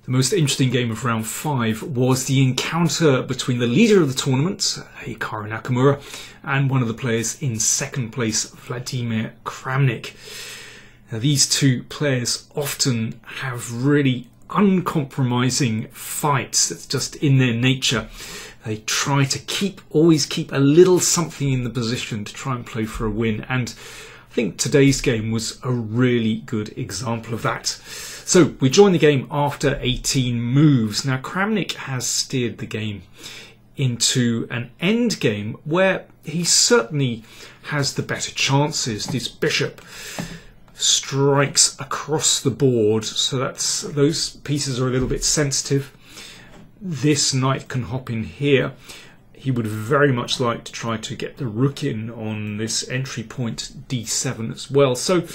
The most interesting game of round 5 was the encounter between the leader of the tournament, Hikaru Nakamura, and one of the players in second place, Vladimir Kramnik. Now, these two players often have really uncompromising fights. That's just in their nature. They try to always keep a little something in the position to try and play for a win, and I think today's game was a really good example of that. So we join the game after 18 moves. Now Kramnik has steered the game into an endgame where he certainly has the better chances. This bishop strikes across the board, so those pieces are a little bit sensitive. This knight can hop in here. He would very much like to try to get the rook in on this entry point d7 as well. So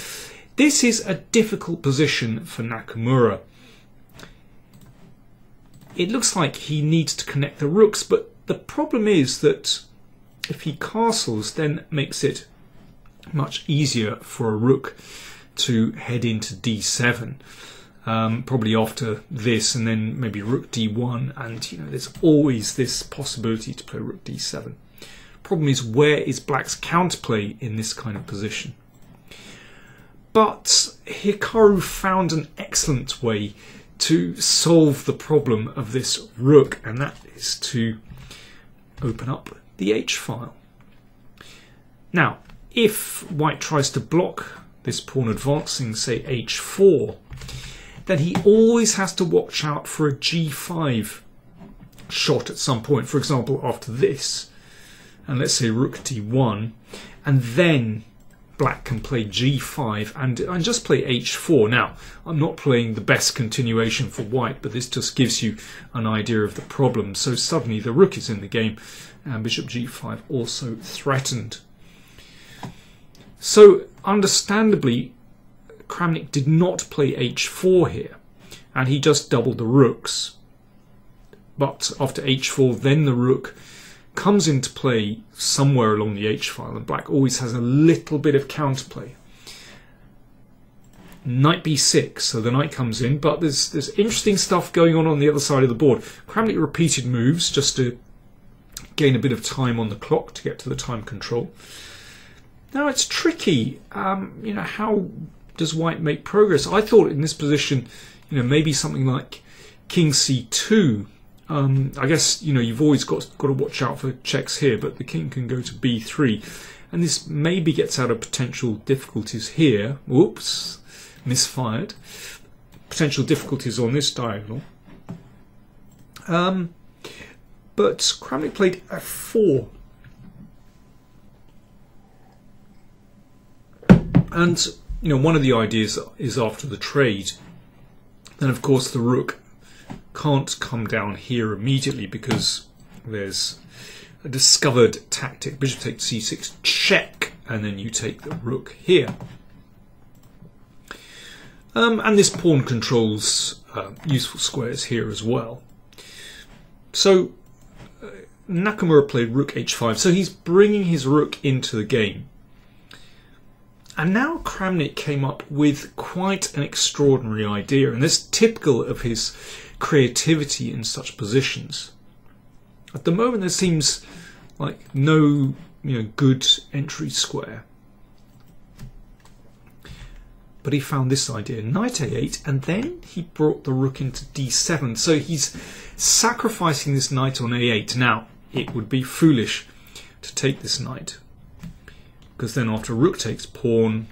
this is a difficult position for Nakamura. It looks like he needs to connect the rooks, but the problem is that if he castles, then it makes it much easier for a rook to head into d7. Probably after this, and then maybe rook d1, and there's always this possibility to play rook d7. Problem is, where is black's counterplay in this kind of position? But Hikaru found an excellent way to solve the problem of this rook, and that is to open up the h-file. Now, if white tries to block this pawn advancing, say h4, then he always has to watch out for a g5 shot at some point, for example after this, and let's say rook d1, and then black can play g5 and just play h4. Now, I'm not playing the best continuation for white, but this just gives you an idea of the problem. So suddenly the rook is in the game, and bishop g5 also threatened. So understandably, Kramnik did not play h4 here, and he just doubled the rooks. But after h4, then the rook comes into play somewhere along the h-file, and black always has a little bit of counterplay. Knight b6, so the knight comes in, but there's interesting stuff going on the other side of the board. Kramnik repeated moves just to gain a bit of time on the clock to get to the time control. Now it's tricky, how does white make progress? I thought in this position, maybe something like king c2. I guess you've always got to watch out for checks here, but the king can go to b3, and this maybe gets out of potential difficulties here. Whoops, misfired. Potential difficulties on this diagonal. But Kramnik played f4. And one of the ideas is after the trade, then of course the rook can't come down here immediately because there's a discovered tactic. Bishop takes c6, check, and then you take the rook here. And this pawn controls useful squares here as well. So Nakamura played rook h5, so he's bringing his rook into the game. And now Kramnik came up with quite an extraordinary idea, and this is typical of his creativity in such positions. At the moment there seems like no good entry square. But he found this idea, knight a8, and then he brought the rook into d7. So he's sacrificing this knight on a8. Now, it would be foolish to take this knight, because then after rook takes pawn,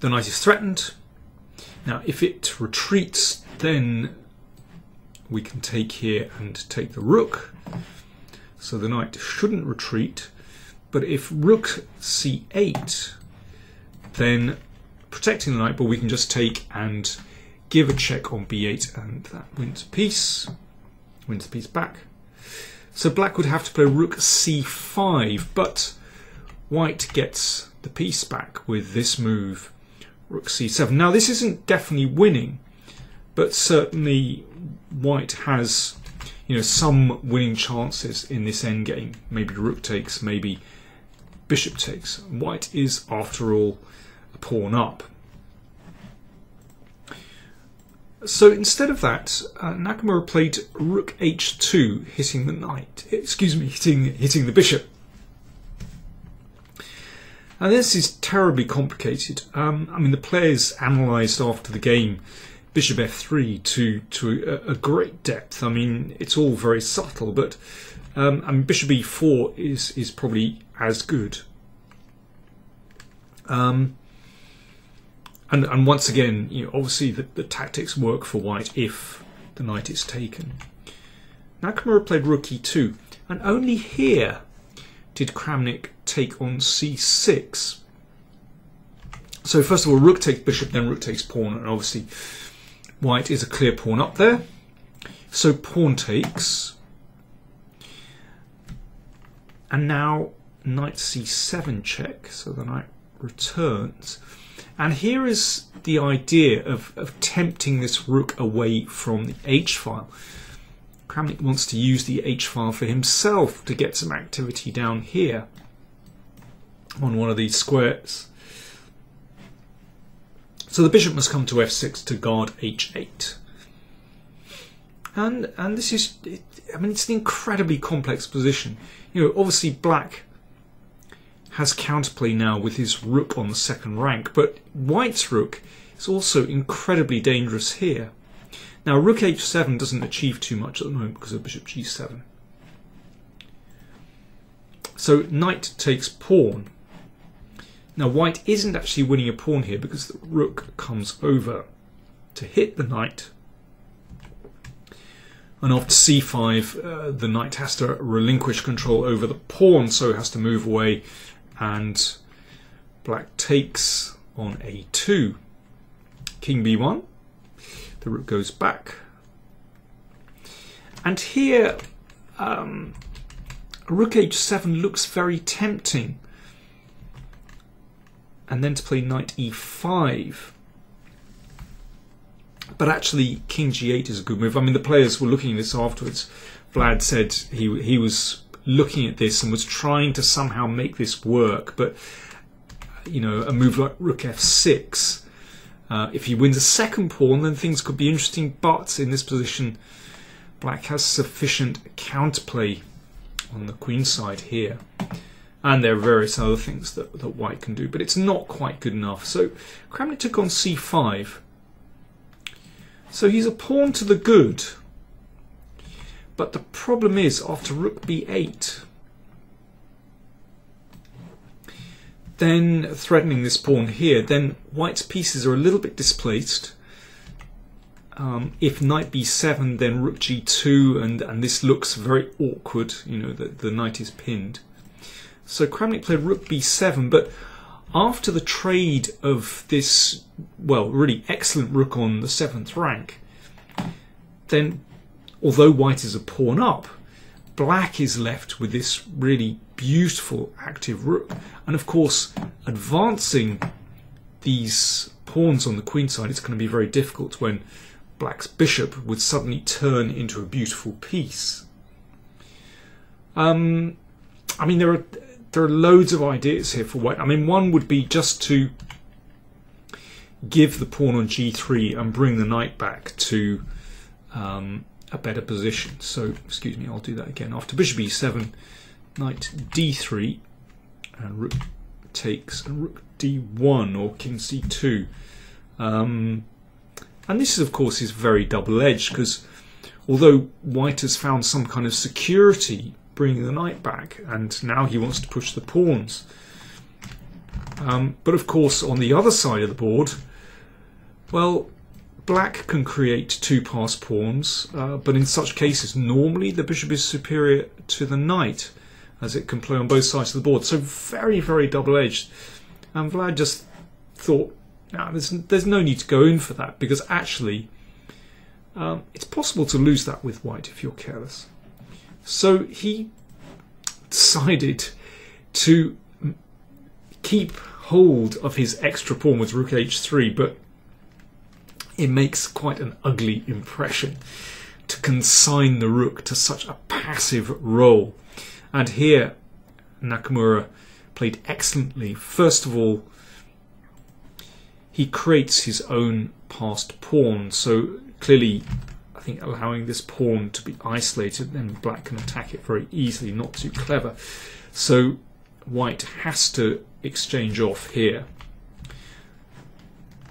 the knight is threatened. Now if it retreats, then we can take here and take the rook. So the knight shouldn't retreat. But if rook c8, then protecting the knight, but we can just take and give a check on b8, and that wins piece back. So black would have to play rook c5, but white gets the piece back with this move, rook c7. Now this isn't definitely winning, but certainly white has some winning chances in this endgame. Maybe rook takes, maybe bishop takes. White is, after all, a pawn up. So instead of that, Nakamura played rook h2, hitting the knight. Excuse me, hitting the bishop. And this is terribly complicated. I mean, the players analysed after the game bishop f3 to a great depth. I mean, it's all very subtle, but I mean, bishop e4 is probably as good. And once again, you know, obviously the tactics work for white if the knight is taken. Nakamura played rook e2, and only here did Kramnik take on c6. So first of all, rook takes bishop, then rook takes pawn, and obviously white is a clear pawn up there. So pawn takes, and now knight c7 check, so the knight returns. And here is the idea of tempting this rook away from the h-file. Kramnik wants to use the h-file for himself to get some activity down here on one of these squares. So the bishop must come to f6 to guard h8. And this is, I mean, it's an incredibly complex position. You know, obviously black has counterplay now with his rook on the second rank, but white's rook is also incredibly dangerous here. Now rook h7 doesn't achieve too much at the moment because of bishop g7. So knight takes pawn. Now white isn't actually winning a pawn here because the rook comes over to hit the knight. And after c5, the knight has to relinquish control over the pawn, so it has to move away, and black takes on a2. King b1, the rook goes back. And here, rook h7 looks very tempting. And then to play knight e5. But actually, king g8 is a good move. I mean, the players were looking at this afterwards. Vlad said he was looking at this and was trying to somehow make this work. But, you know, a move like rook f6, if he wins a second pawn, then things could be interesting. But in this position, black has sufficient counterplay on the queen side here. And there are various other things that white can do. But it's not quite good enough. So Kramnik took on c5. So he's a pawn to the good. But the problem is, after rook b8, then threatening this pawn here, then white's pieces are a little bit displaced. If knight b7, then rook g2, and this looks very awkward, you know, the knight is pinned. So Kramnik played rook b7, but after the trade of this, well, really excellent rook on the 7th rank, then, although white is a pawn up, black is left with this really beautiful active rook. And of course, advancing these pawns on the queen side is going to be very difficult when black's bishop would suddenly turn into a beautiful piece. I mean, there are loads of ideas here for white. I mean, one would be just to give the pawn on g3 and bring the knight back to a better position. So, excuse me, I'll do that again. After bishop e7, knight d3, and rook takes, and rook d1 or king c2. And this, of course, is very double-edged because although white has found some kind of security bringing the knight back, and now he wants to push the pawns. But of course, on the other side of the board, well, black can create two passed pawns, but in such cases, normally the bishop is superior to the knight, as it can play on both sides of the board. So very, very double-edged. And Vlad just thought, no, there's no need to go in for that, because actually, it's possible to lose that with white if you're careless. So he decided to keep hold of his extra pawn with rook h3, but it makes quite an ugly impression to consign the rook to such a passive role. And here Nakamura played excellently. First of all, he creates his own passed pawn, so clearly, I think, allowing this pawn to be isolated, then black can attack it very easily, not too clever. So white has to exchange off here.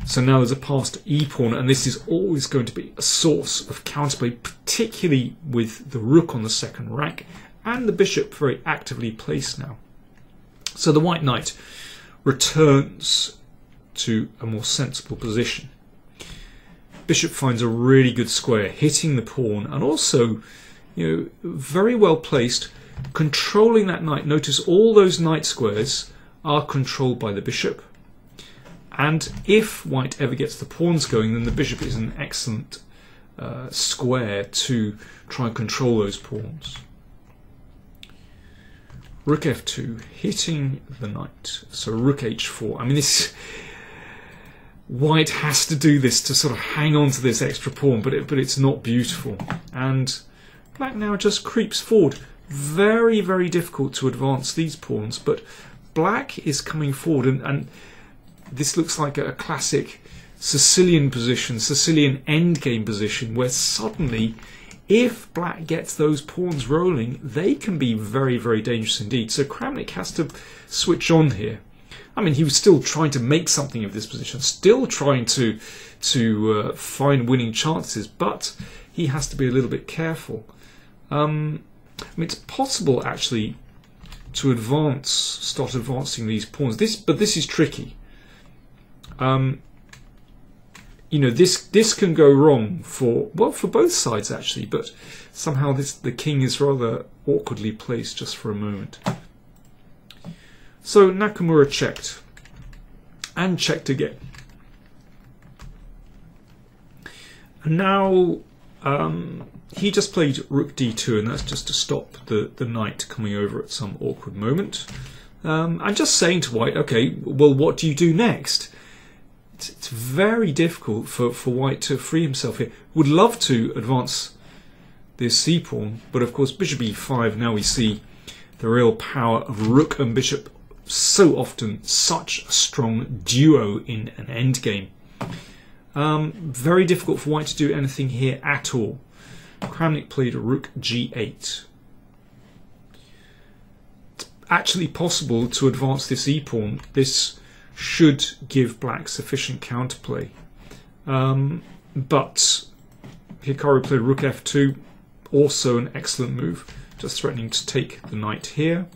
So now there's a pass to e-pawn, and this is always going to be a source of counterplay, particularly with the rook on the second rank and the bishop very actively placed now. So the white knight returns to a more sensible position. Bishop finds a really good square, hitting the pawn, and also, very well placed, controlling that knight. Notice all those knight squares are controlled by the bishop. And if white ever gets the pawns going, then the bishop is an excellent square to try and control those pawns. Rook f2, hitting the knight. So rook h4. I mean, white has to do this to sort of hang on to this extra pawn, but it's not beautiful. And black now just creeps forward. Very, very difficult to advance these pawns, but black is coming forward, and this looks like a classic Sicilian position, Sicilian endgame position, where suddenly, if black gets those pawns rolling, they can be very, very dangerous indeed. So Kramnik has to switch on here. I mean, he was still trying to make something of this position, still trying to find winning chances, but he has to be a little bit careful. I mean, it's possible actually to start advancing these pawns. But this is tricky. This can go wrong for both sides actually, but somehow the king is rather awkwardly placed just for a moment. So Nakamura checked, and checked again. And now he just played rook d2, and that's just to stop the knight coming over at some awkward moment. I'm just saying to white, okay, well, what do you do next? It's very difficult for white to free himself here. Would love to advance this c pawn, but of course bishop e5, now we see the real power of rook and bishop. So often such a strong duo in an endgame. Very difficult for white to do anything here at all. Kramnik played rook g8. It's actually possible to advance this e-pawn. This should give black sufficient counterplay. But Hikaru played rook f2, also an excellent move, just threatening to take the knight here.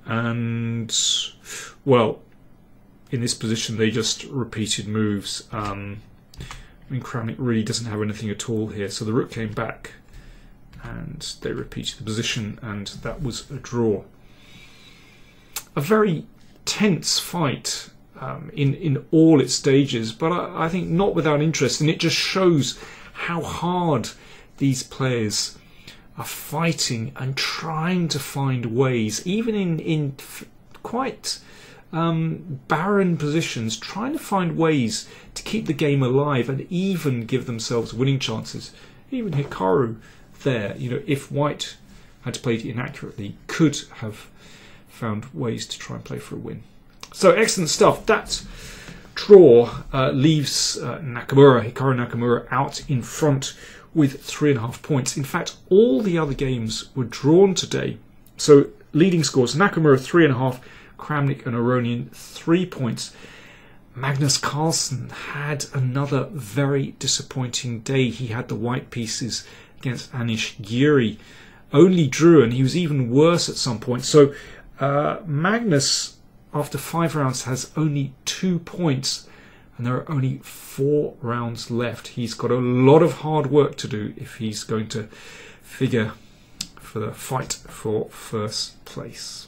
And, well, in this position they just repeated moves. I mean, Kramnik really doesn't have anything at all here, so the rook came back and they repeated the position, and that was a draw. A very tense fight in all its stages, but I think not without interest, and it just shows how hard these players are fighting and trying to find ways, even in quite barren positions, trying to find ways to keep the game alive and even give themselves winning chances. Even Hikaru there, if white had played inaccurately, could have found ways to try and play for a win. So excellent stuff. That draw leaves Hikaru Nakamura out in front with 3.5 points. In fact, all the other games were drawn today. So leading scores: Nakamura 3.5, Kramnik and Aronian 3 points. Magnus Carlsen had another very disappointing day. He had the white pieces against Anish Giri, only drew, and he was even worse at some point. So Magnus, after 5 rounds, has only 2 points. And there are only 4 rounds left. He's got a lot of hard work to do if he's going to figure for the fight for first place.